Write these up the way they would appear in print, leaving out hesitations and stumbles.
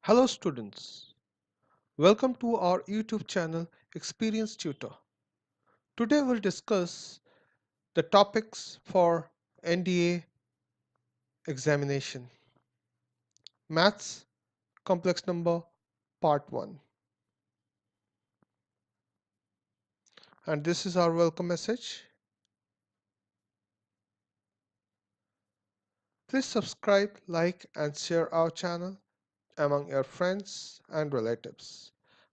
Hello students, welcome to our YouTube channel Experience Tutor. Today we'll discuss the topics for NDA examination. Maths Complex Number Part 1. And this is our welcome message. Please subscribe, like and share our channel among your friends and relatives.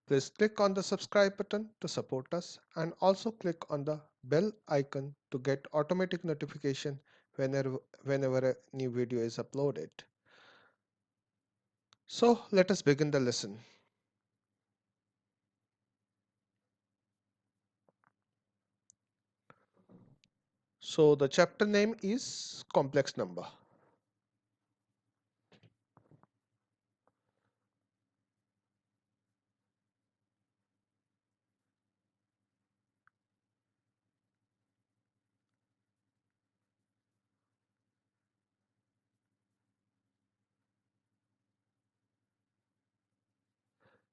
Please click on the subscribe button to support us and also click on the bell icon to get automatic notification whenever a new video is uploaded. So let us begin the lesson. So the chapter name is complex number.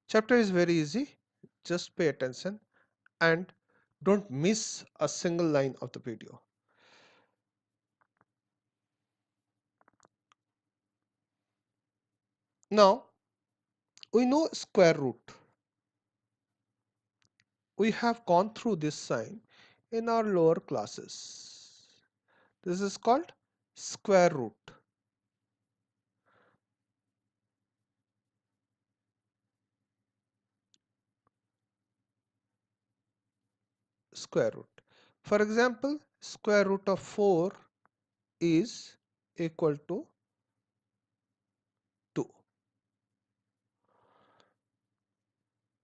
Chapter is very easy. Just pay attention and don't miss a single line of the video. Now we know square root. We have gone through this sign in our lower classes. This is called square root. Square root. For example, square root of 4 is equal to 2.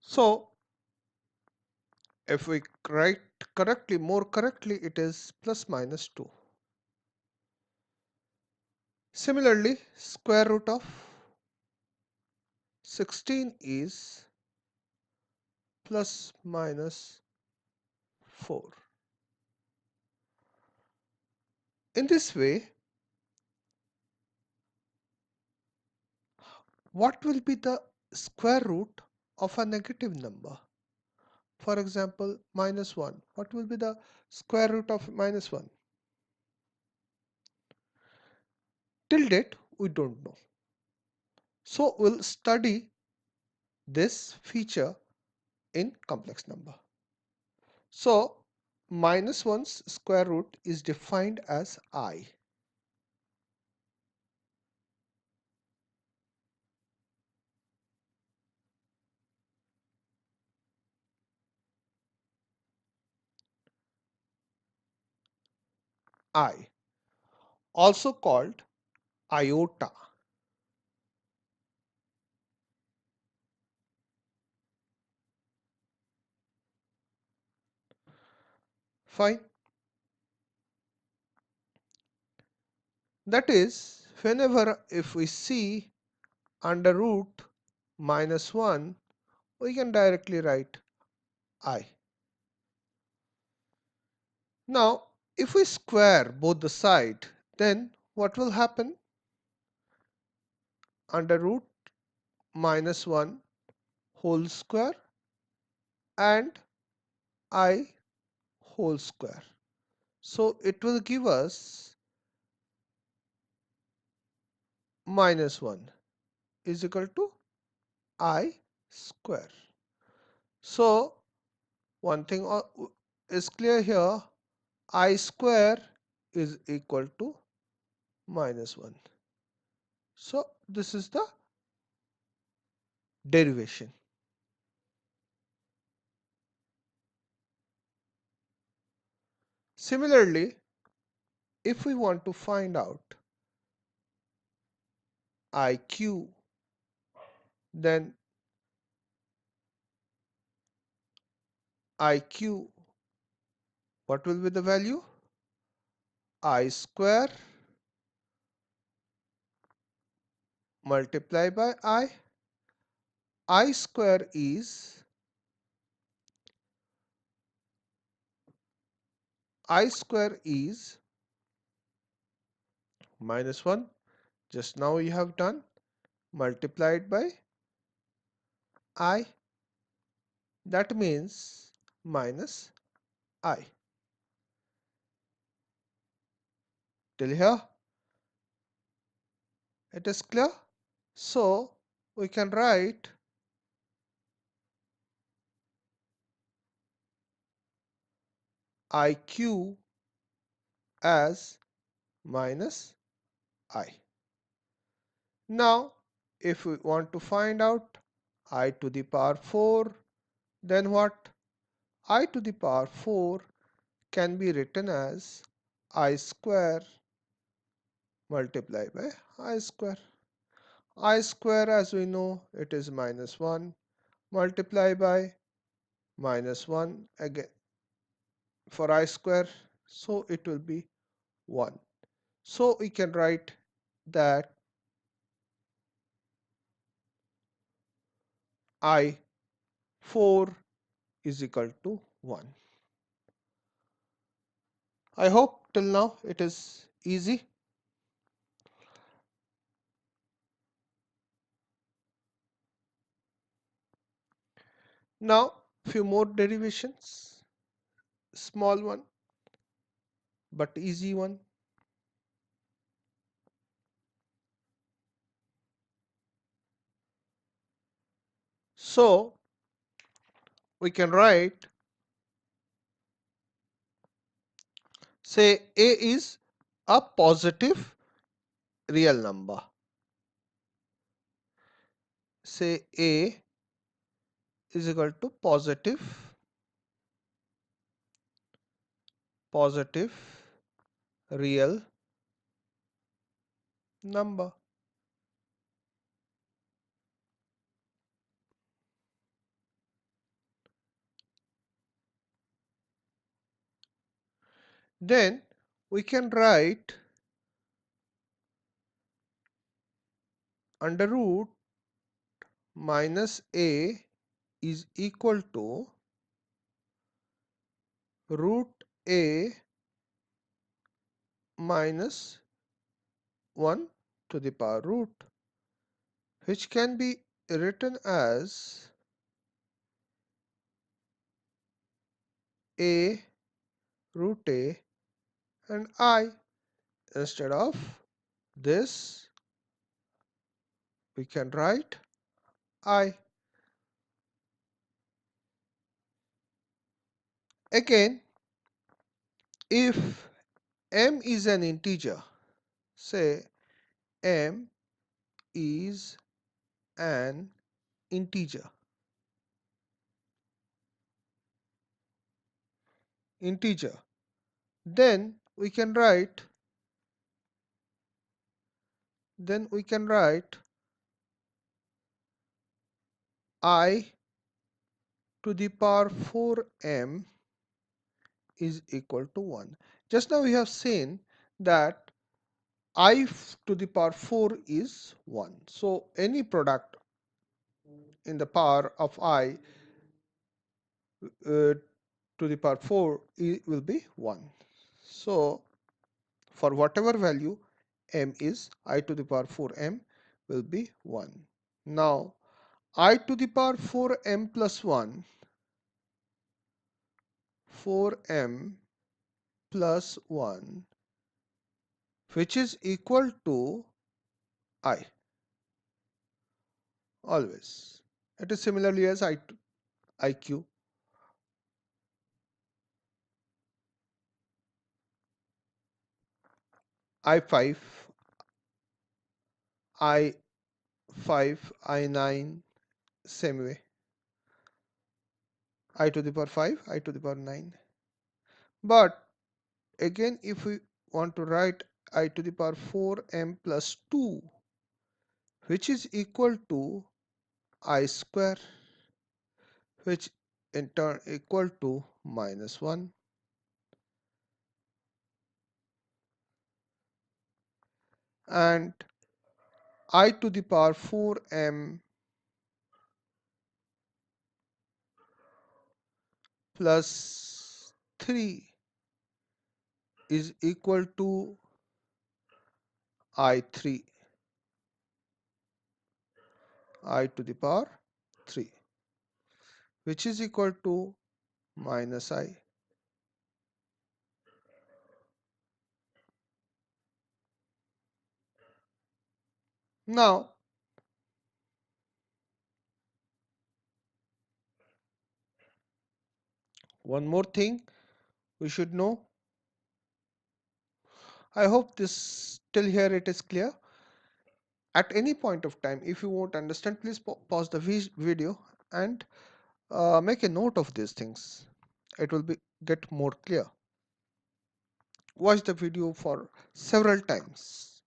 So if we write more correctly, it is plus minus 2. Similarly, square root of 16 is plus minus 4. In this way, what will be the square root of a negative number? For example, minus 1. What will be the square root of minus 1? Till date, we don't know. So we'll study this feature in complex number. So minus 1's square root is defined as I. I, also called iota. Fine. That is, whenever if we see under root minus 1, we can directly write I. Now, if we square both the side, then what will happen? Under root minus 1 whole square and I whole square. So it will give us minus 1 is equal to I square. So one thing is clear here, I square is equal to minus 1. So this is the derivation. Similarly, if we want to find out IQ, then IQ, what will be the value? I square multiplied by I square is minus 1, just now you have done, multiplied by I, that means minus I. Till here it is clear. So we can write IQ as minus I. Now if we want to find out I to the power 4, then what? I to the power 4 can be written as I square multiplied by I square. I square, as we know, it is minus 1 multiplied by minus 1 again for I square, so it will be 1. So we can write that I 4 is equal to 1. I hope till now it is easy. Now few more derivations, small one but easy one. So we can write, say A is a positive real number. Say A is equal to positive real number. Then we can write under root minus A is equal to root A minus 1 to the power root, which can be written as A root A and I. Instead of this we can write I. Again, if m is an integer, say m is an integer, then we can write I to the power 4m is equal to 1. Just now we have seen that I to the power 4 is 1. So any product in the power of I to the power 4 will be 1. So for whatever value m is, I to the power 4m will be 1. Now I to the power 4m plus 1, 4m plus 1, which is equal to I always. It is similarly as IQ. I5, I5, I9, same way. I to the power 5, I to the power 9. But again, if we want to write I to the power 4m plus 2, which is equal to I square, which in turn equal to minus 1, and I to the power 4m plus 3 is equal to I3, I to the power 3. which is equal to minus I. Now, one more thing we should know. I hope this till here it is clear. At any point of time, if you won't understand, please pause the video and make a note of these things. It will be get more clear. Watch the video for several times.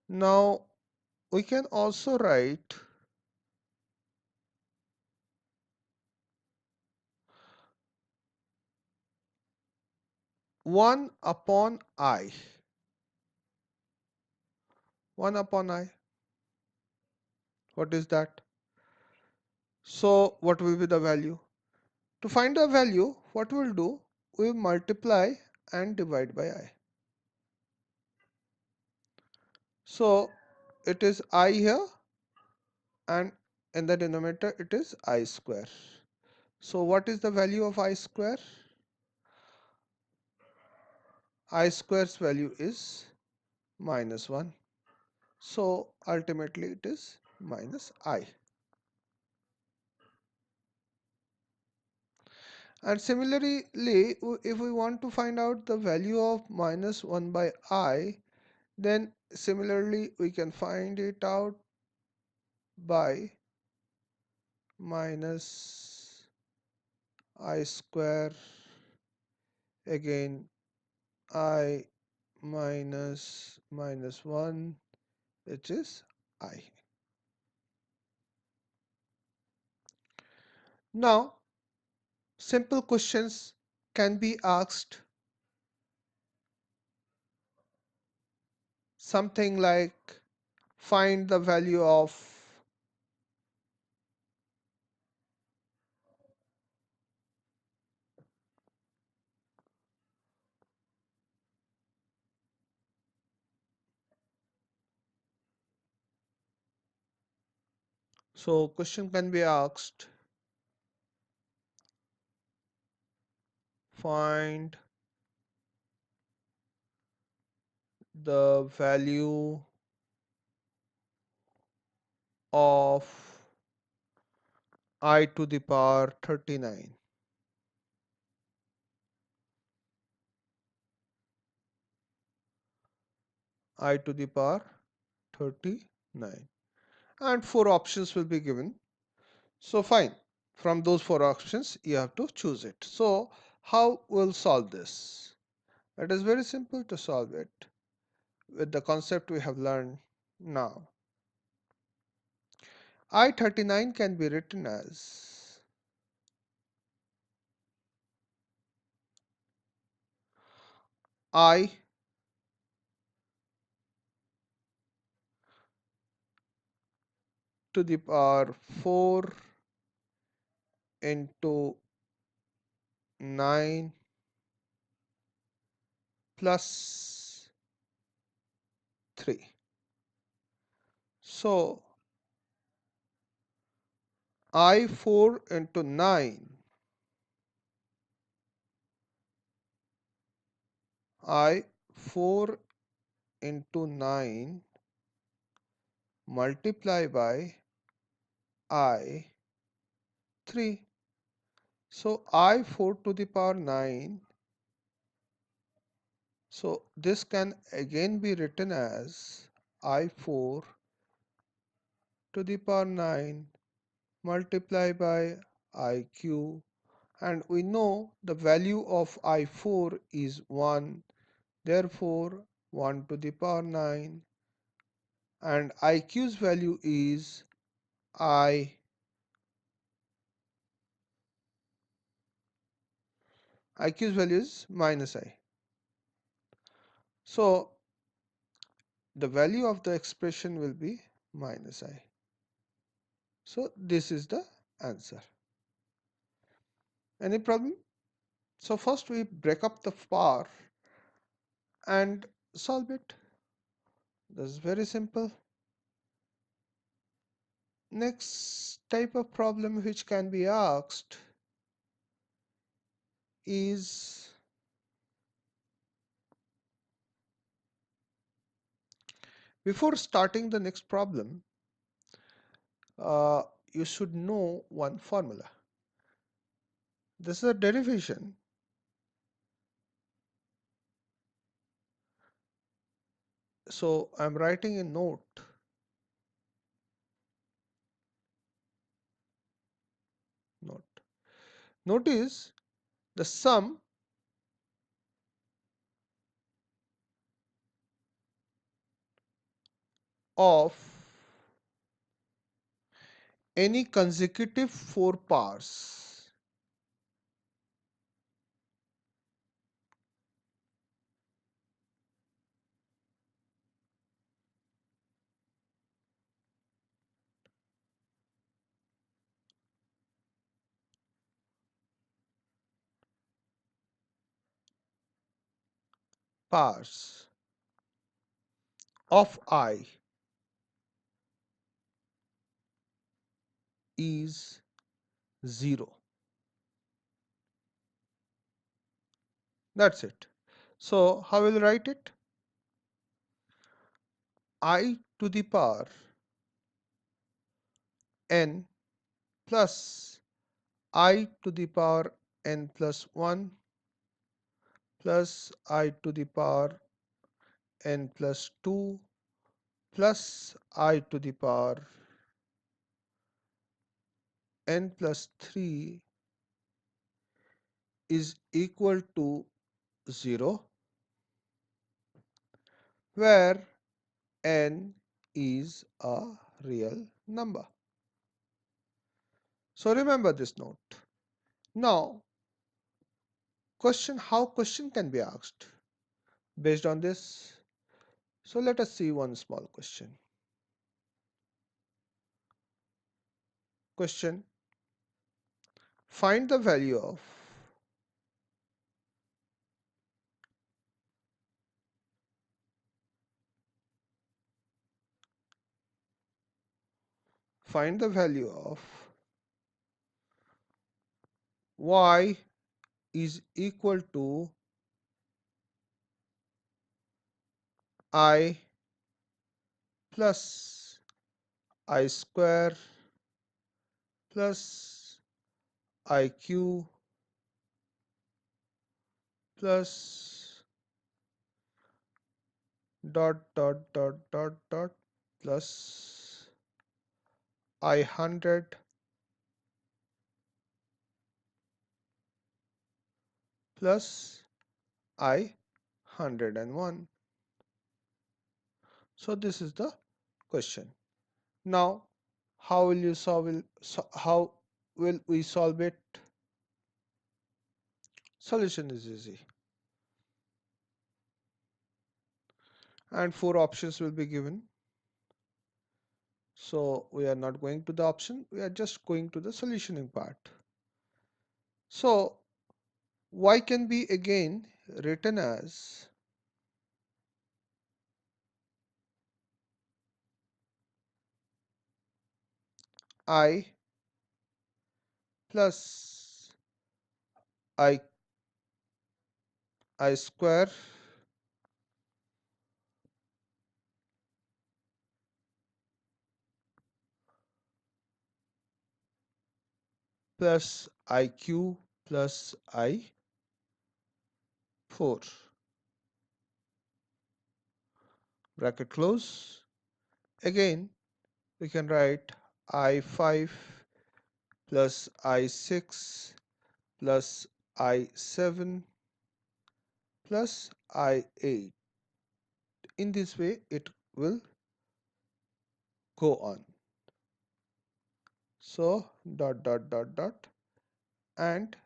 Now we can also write 1 upon I. 1 upon I. What is that? So what will be the value? To find the value, what we'll do? We multiply and divide by I. So it is I here, and in the denominator it is I square. So what is the value of I square? I square's value is minus 1. So ultimately it is minus I. And similarly, if we want to find out the value of minus 1 by I, then similarly we can find it out by minus I square, again I minus 1, which is I. Now simple questions can be asked, something like find the value of, so question can be asked, find the value of I to the power 39. I to the power 39. And four options will be given. So fine. From those four options, you have to choose it. So how we'll solve this? It is very simple to solve it with the concept we have learned now. I-39 can be written as I to the power 4 into 9 plus 3. So I4 into 9, I4 into 9 multiply by I3. So I4 to the power 9. So this can again be written as I4 to the power 9 multiply by IQ, and we know the value of I4 is 1, therefore 1 to the power 9, and IQ's value is IQ's value is minus I. So the value of the expression will be minus I. So this is the answer. Any problem? So first we break up the power and solve it. This is very simple. Next type of problem which can be asked is, before starting the next problem, uh, you should know one formula. This is a derivation. So I'm writing a note. Note. Notice the sum of any consecutive 4 powers of I is 0. That's it. So how will I write it? I to the power n plus I to the power n plus 1 plus I to the power n plus 2 plus I to the power n plus 3 is equal to 0, where n is a real number. So remember this note. Now, how question can be asked based on this? So let us see one small question. Question: find the value of find the value of y is equal to I plus I square plus IQ plus dot plus I100 plus I101. So this is the question. Now, how will we solve it? Solution is easy. And 4 options will be given. So we are not going to the option, we are just going to the solutioning part. So y can be again written as I plus I square plus IQ plus I4, bracket close. Again we can write I5 plus I6 plus I7 plus I8. In this way it will go on. So and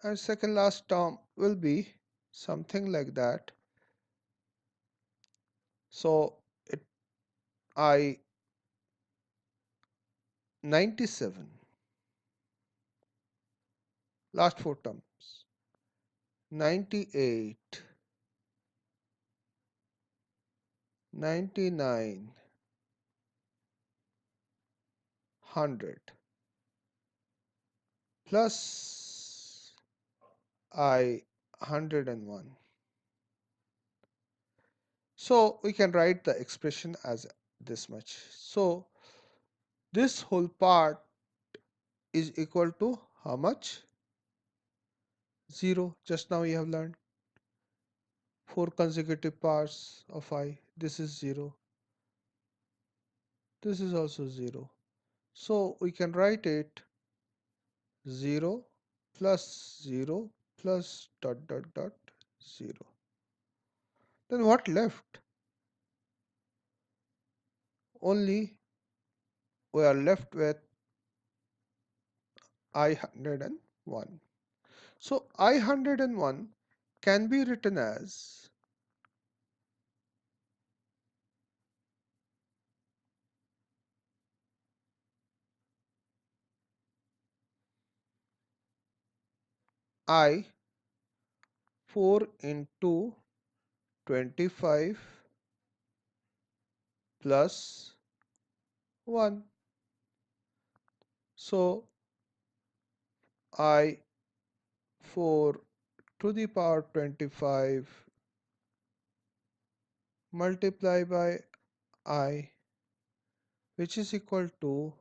and second last term will be something like that. So it I 97, last 4 terms, 98, 99, 100 plus I 101. So we can write the expression as this much. So this whole part is equal to how much? 0. Just now we have learned 4 consecutive parts of I. This is 0. This is also 0. So we can write it 0 plus 0 plus dot dot dot 0. Then what left? Only we are left with I 101. So I 101 can be written as I 4 into 25 plus 1. So I 4 to the power 25 multiply by I, which is equal to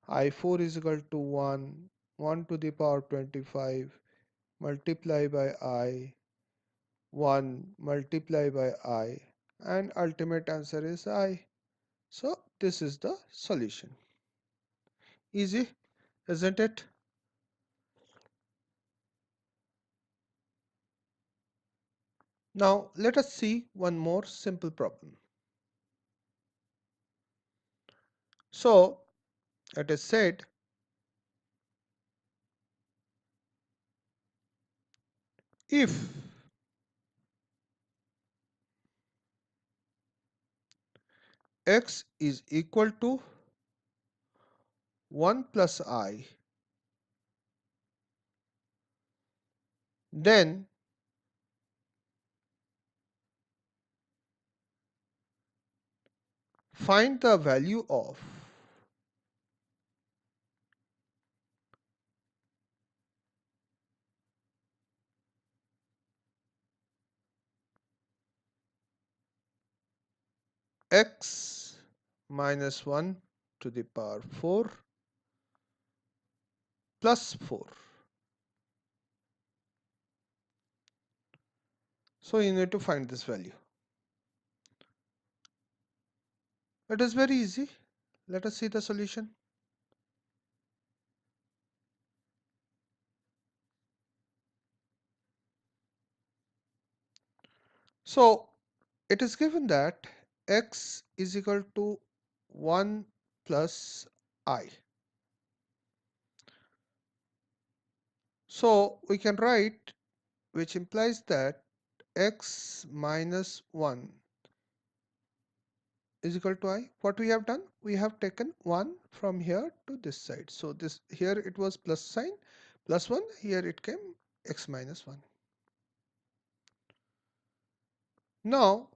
I4 is equal to 1, 1 to the power 25 multiply by I, 1 multiply by I, and ultimate answer is I. So this is the solution. Easy, isn't it? Now let us see one more simple problem. So it is said if x is equal to 1 plus I, then find the value of x minus 1 to the power 4 plus 4. So you need to find this value. It is very easy. Let us see the solution. So it is given that x is equal to 1 plus I. So we can write, which implies that x minus 1 is equal to I. What we have done? We have taken 1 from here to this side. So this here it was plus sign, plus 1, here it came x minus 1. Now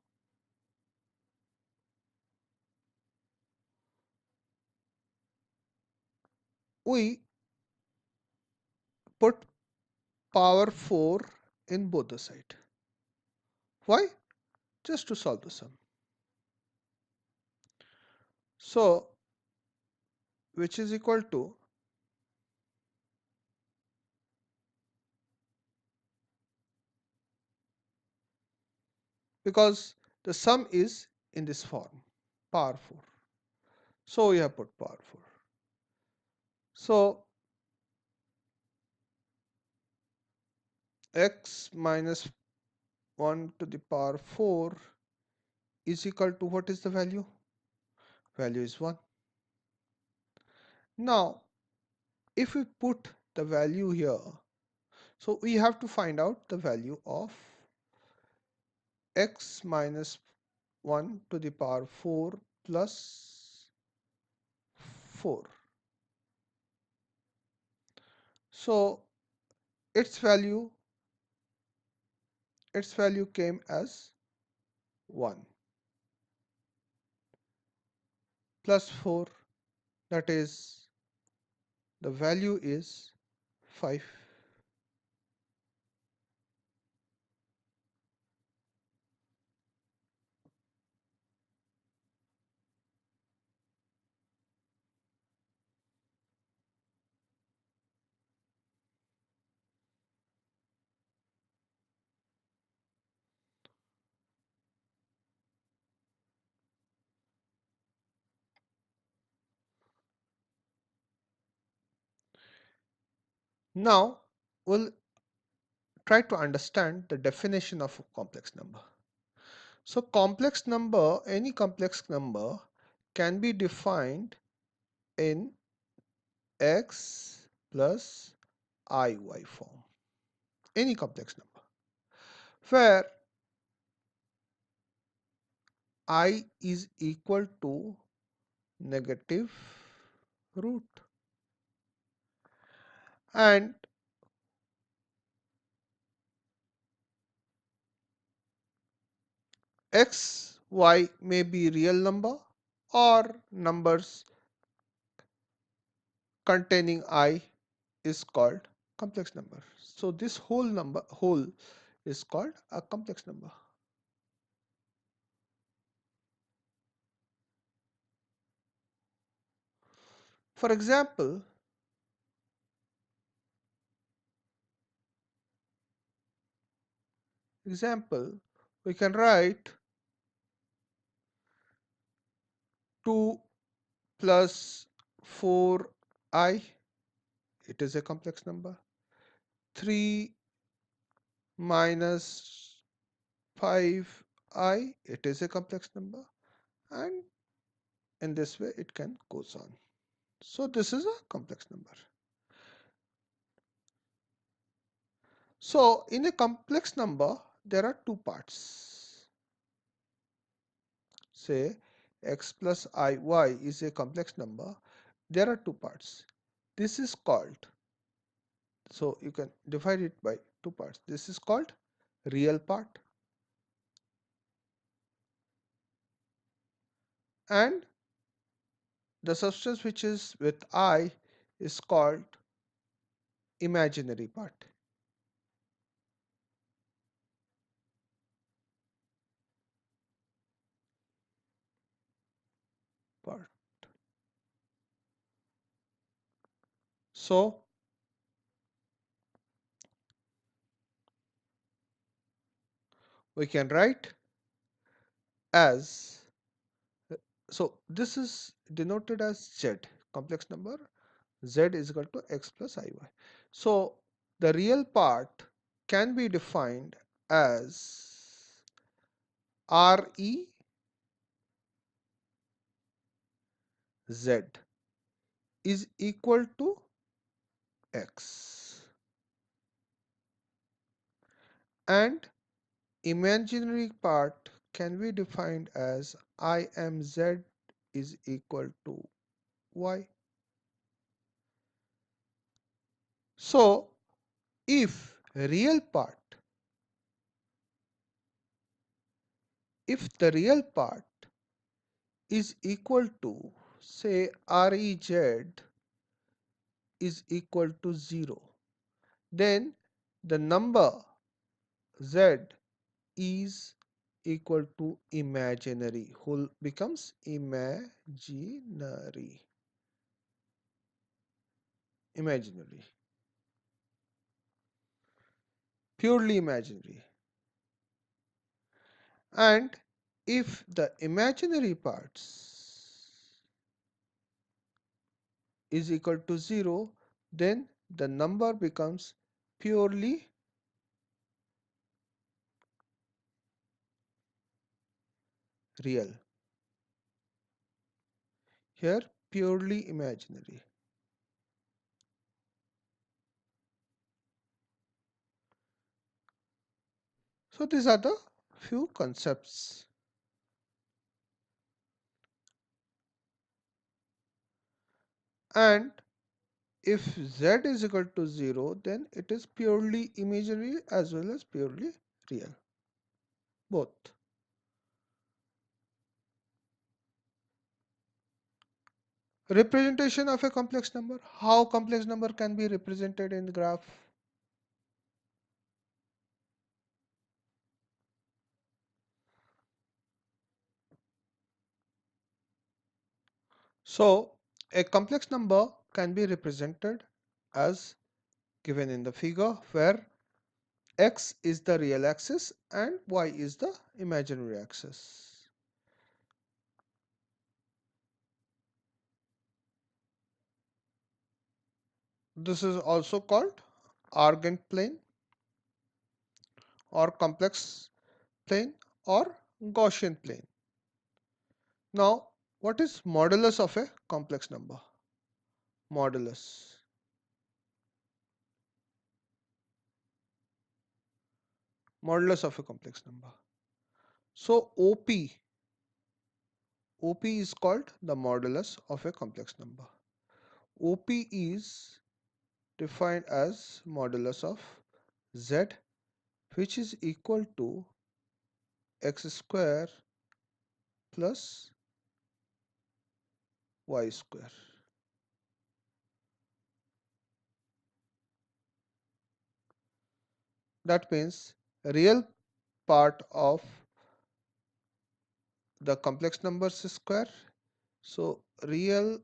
we put power 4 in both the side. Why? Just to solve the sum. So which is equal to because the sum is in this form, power 4. So we have put power 4. So x minus 1 to the power 4 is equal to what is the value? Value is 1. Now if we put the value here, so we have to find out the value of x minus 1 to the power 4 plus 4. So its value came as 1 plus 4. that is, the value is 5. Now we'll try to understand the definition of a complex number. So any complex number can be defined in x plus iy form. Any complex number where I is equal to negative root, and x, y may be real number or numbers containing I is called complex number. So this whole is called a complex number. For example, we can write 2 plus 4i, it is a complex number. 3 minus 5i, it is a complex number, and in this way it can goes on. So this is a complex number. So in a complex number there are two parts. Say x plus iy is a complex number. There are two parts. This is called, so you can divide it by two parts. This is called real part, and the substance which is with I is called imaginary part. So we can write as, so this is denoted as z, complex number. Z is equal to x plus iy. So the real part can be defined as re z is equal to x, and imaginary part can be defined as I am z is equal to y. So if real part, if the real part is equal to, say, rez is equal to 0, then the number z is equal to imaginary, whole becomes imaginary, purely imaginary. And if the imaginary parts is equal to 0, then the number becomes purely real. Here purely imaginary. So these are the few concepts. And if z is equal to 0, then it is purely imaginary as well as purely real, both. Representation of a complex number. How complex number can be represented in the graph? So a complex number can be represented as given in the figure, where x is the real axis and y is the imaginary axis. This is also called Argand plane or complex plane or Gaussian plane. Now, what is modulus of a complex number? Modulus. Modulus of a complex number. So OP is called the modulus of a complex number. OP is defined as modulus of z, which is equal to x square plus y square. That means real part of the complex numbers square. So real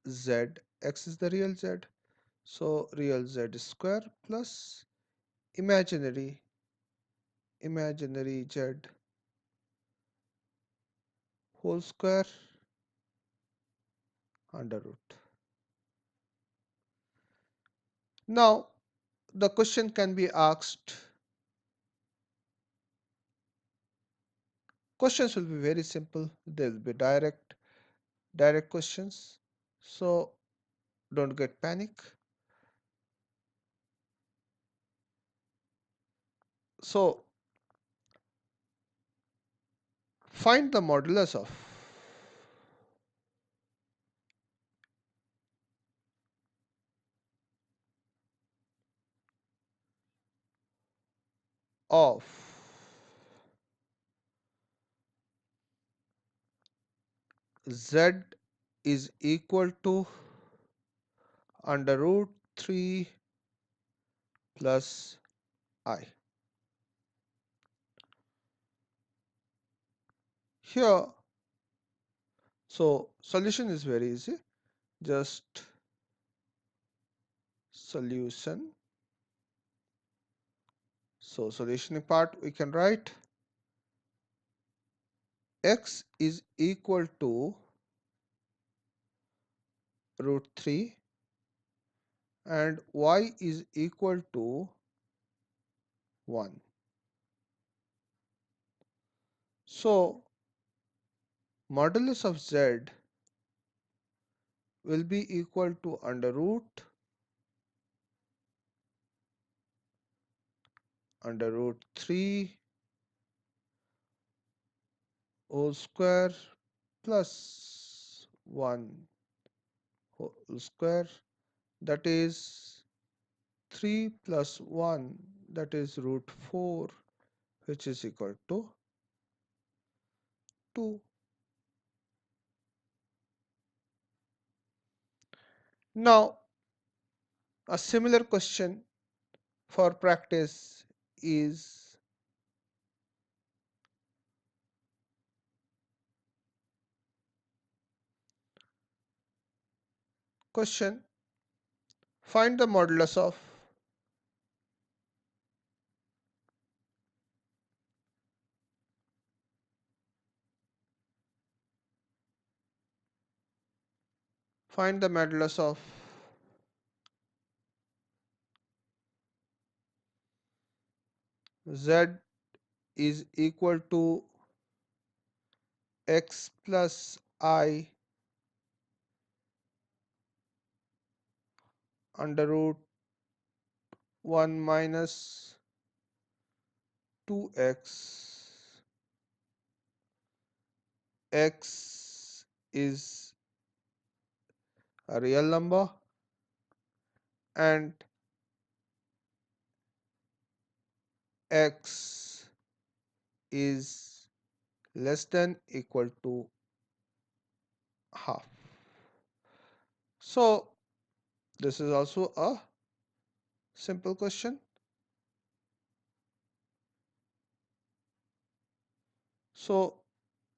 z, x is the real z. So real z square plus imaginary z whole square under root. Now the question can be asked. Questions will be very simple. They will be direct questions. So don't get panic. So find the modulus of z is equal to under root 3 plus I. Here, so solution is very easy. Just solution. So solution part we can write x is equal to root 3 and y is equal to 1. So modulus of z will be equal to under root 3 whole square plus 1 whole square, that is 3 plus 1, that is root 4, which is equal to 2. Now a similar question for practice is question, find the modulus of find the modulus of z is equal to x plus I under root 1 minus 2x. X is a real number and x is less than equal to half. So this is also a simple question. So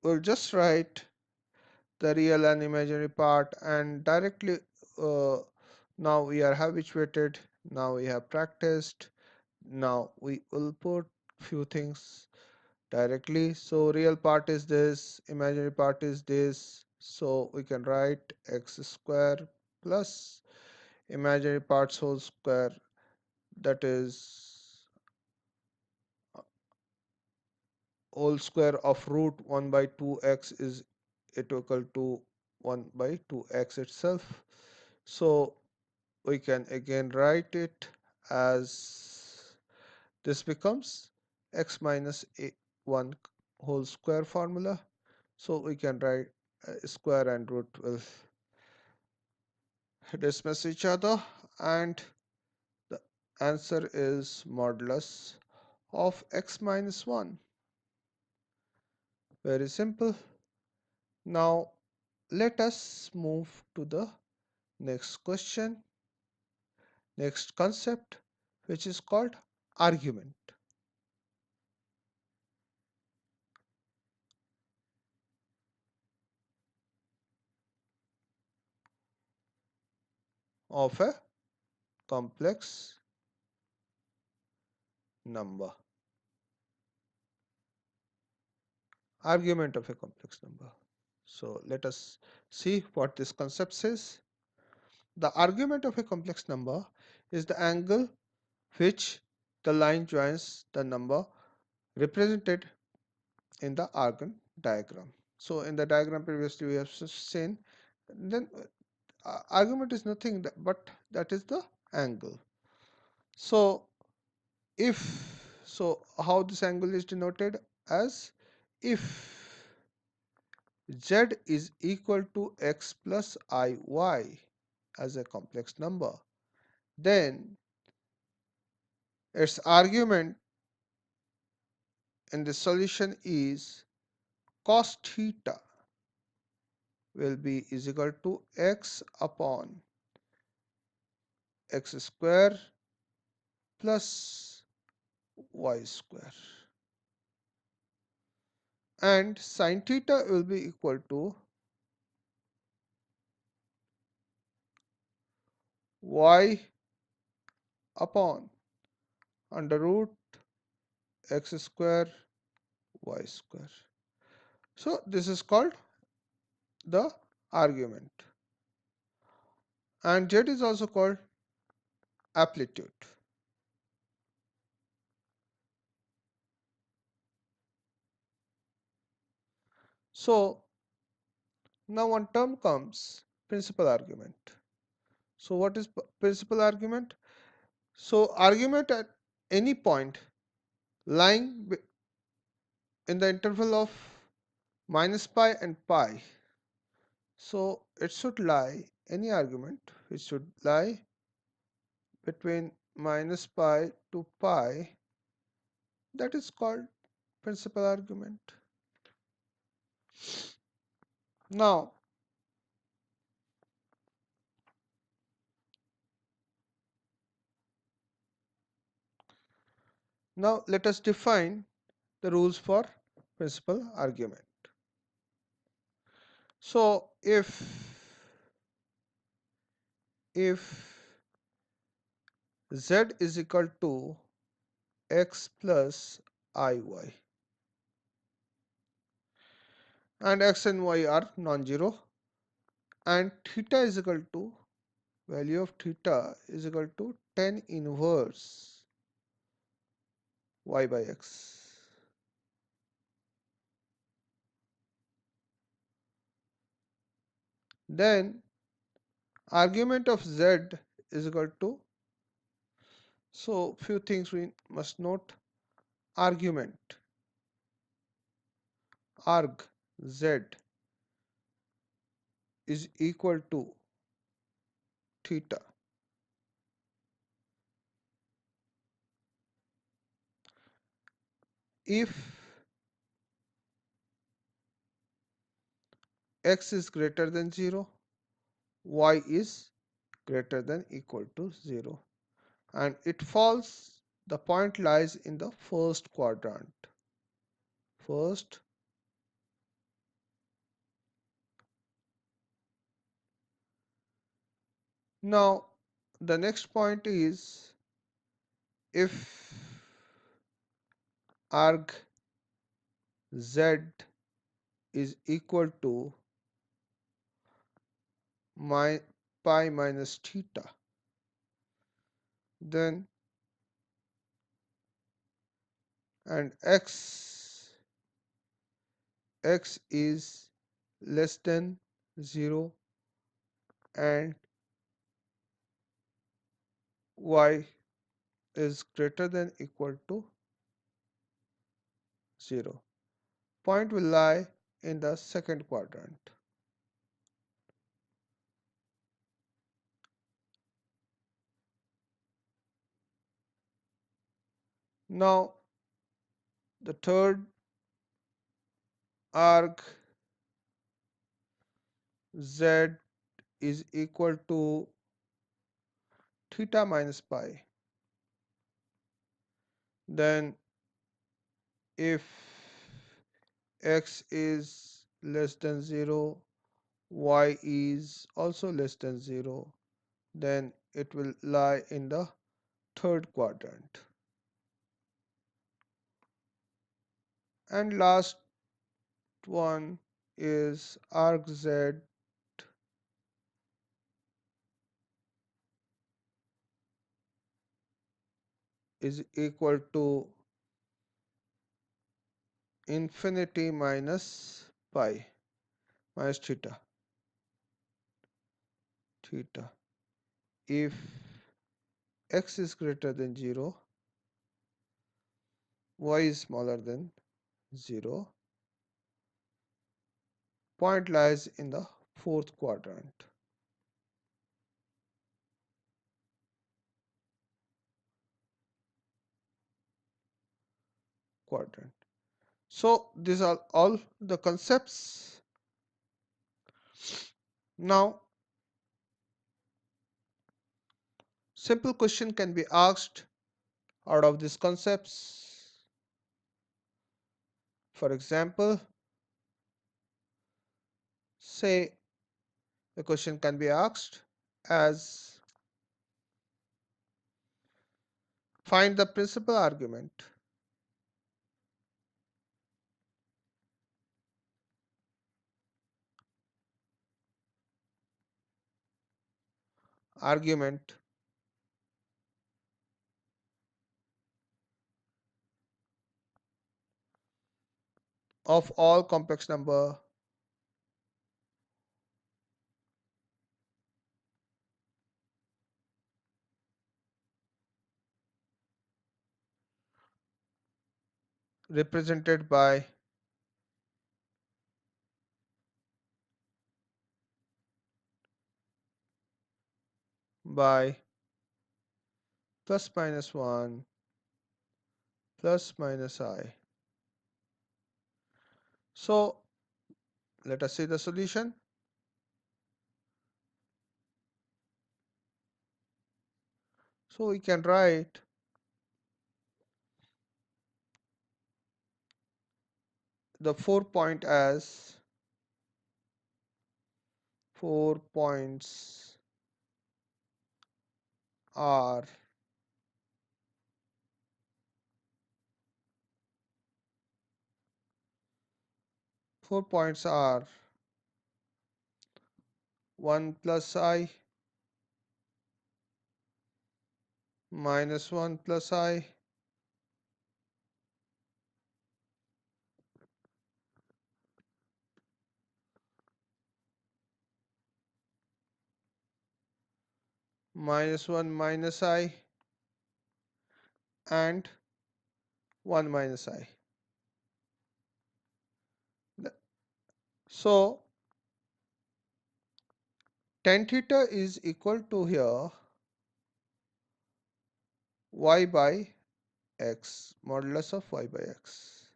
we'll just write the real and imaginary part and directly uh, now we are habituated, now we have practiced, now we will put few things directly. So real part is this, imaginary part is this, so we can write x square plus imaginary parts whole square, that is whole square of root 1 by 2x is equal to 1 by 2x itself. So we can again write it as this becomes x minus 1 whole square formula. So we can write square and root will dismiss each other, and the answer is modulus of x minus 1. Very simple. Now let us move to the next question, next concept, which is called argument of a complex number. Argument of a complex number. So let us see what this concept says. The argument of a complex number is the angle which the line joins the number represented in the argon diagram. So in the diagram previously we have seen, then argument is nothing but that is the angle. So if, so how this angle is denoted as, if z is equal to x plus iy as a complex number, then its argument in the solution is cos theta will be is equal to x upon x square plus y square, and sin theta will be equal to y upon under root x square y square. So this is called the argument, and z is also called amplitude. So now one term comes principal argument. So what is principal argument? So argument at any point lying in the interval of minus pi and pi. So it should lie, any argument which should lie between minus pi to pi, that is called principal argument. Now let us define the rules for principal argument. So if z is equal to x plus iy and x and y are non-zero, and theta is equal to, value of theta is equal to tan inverse y by x, then argument of z is equal to, so few things we must note. Argument arg z is equal to theta if x is greater than 0, y is greater than equal to 0, and it falls, the point lies in the first quadrant. First, now the next point is if arg z is equal to my pi minus theta, then and x is less than 0 and y is greater than equal to 0. Point will lie in the second quadrant. Now the third arg z is equal to theta minus pi. Then if x is less than 0, y is also less than 0, then it will lie in the third quadrant. And last one is arg z is equal to infinity minus pi minus theta. If x is greater than 0, y is smaller than 0, point lies in the fourth quadrant. So these are all the concepts. Now simple question can be asked out of these concepts. For example, say the question can be asked as find the principal argument of all complex number represented by plus minus 1 plus minus I. So let us see the solution. So we can write the 4 point as 4 points are 1 plus I minus 1 plus I minus 1 minus I and 1 minus I. So tan theta is equal to here y by x, modulus of y by x,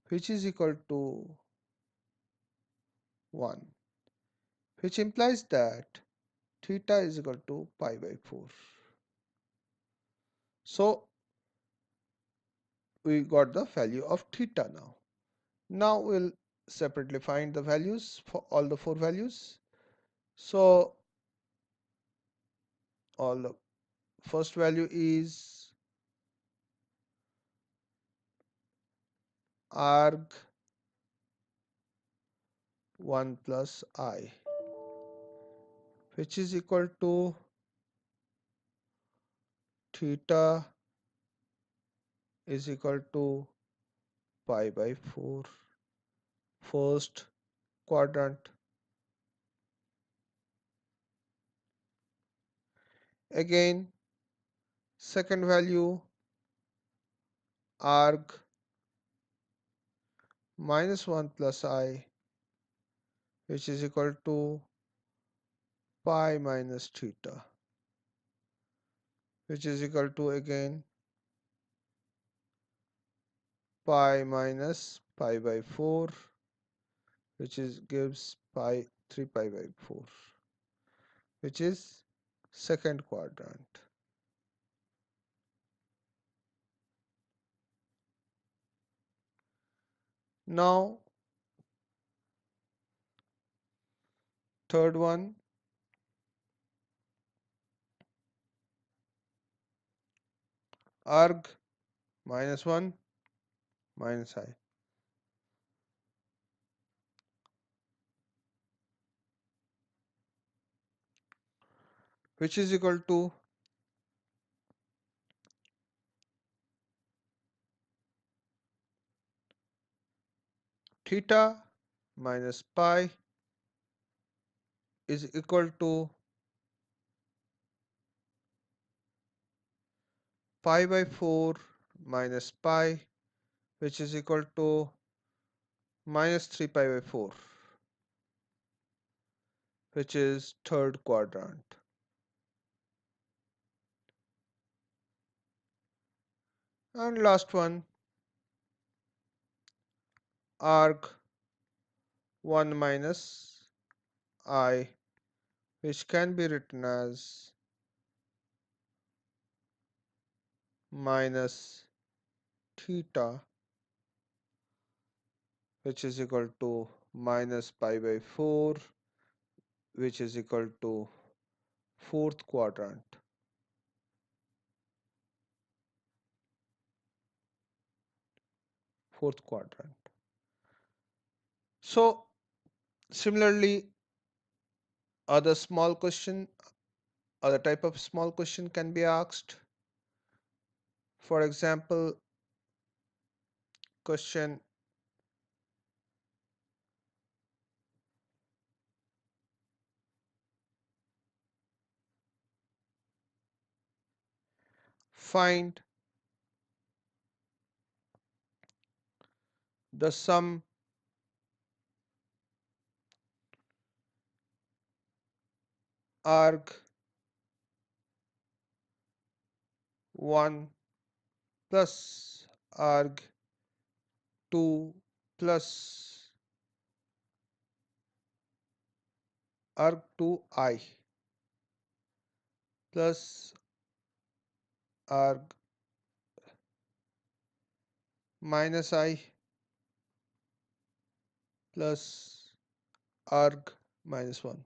which is equal to 1, which implies that theta is equal to pi by 4. So we got the value of theta now. Now we'll separately find the values for all the four values. So all the first value is arg 1 plus I, which is equal to theta is equal to pi by 4 first quadrant. Again, second value arg minus 1 plus I, which is equal to pi minus theta, which is equal to again pi minus pi by 4, which is gives pi 3 pi by 4, which is second quadrant. Now third one, arg minus 1 minus I, which is equal to theta minus pi is equal to pi by 4 minus pi, which is equal to minus 3 pi by 4, which is third quadrant. And last one, arg 1 minus I, which can be written as minus theta, which is equal to minus pi by 4, which is equal to fourth quadrant. Fourth quadrant. So similarly, other small question, other type of small question can be asked. For example, question find the sum arg 1 plus arg 2 plus arg 2I plus arg minus I plus arg minus 1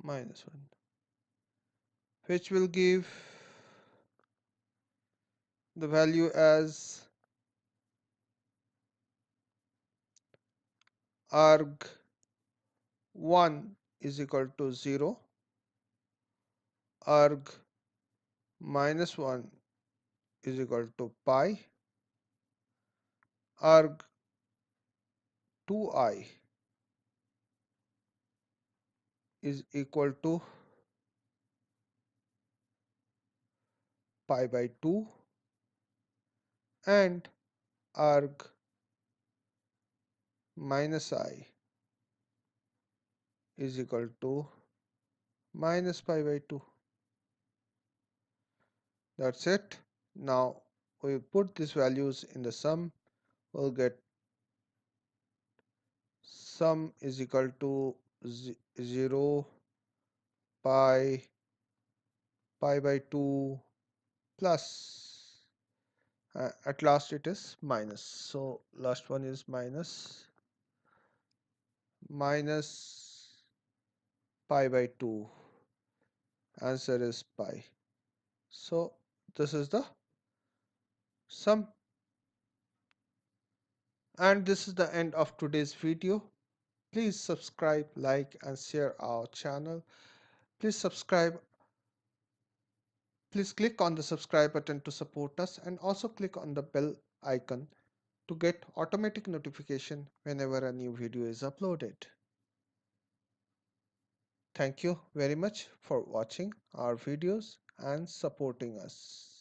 minus 1, which will give the value as arg 1 is equal to 0, arg minus 1 is equal to pi, arg 2I is equal to pi by 2, and arg minus I is equal to minus pi by 2. That's it. Now we put these values in the sum. We'll get sum is equal to 0 pi pi by 2 plus at last it is minus. So last one is minus pi by 2. Answer is pi. So this is the sum, and this is the end of today's video. Please subscribe, like and share our channel. Please subscribe. Please click on the subscribe button to support us, and also click on the bell icon to get automatic notification whenever a new video is uploaded. Thank you very much for watching our videos and supporting us.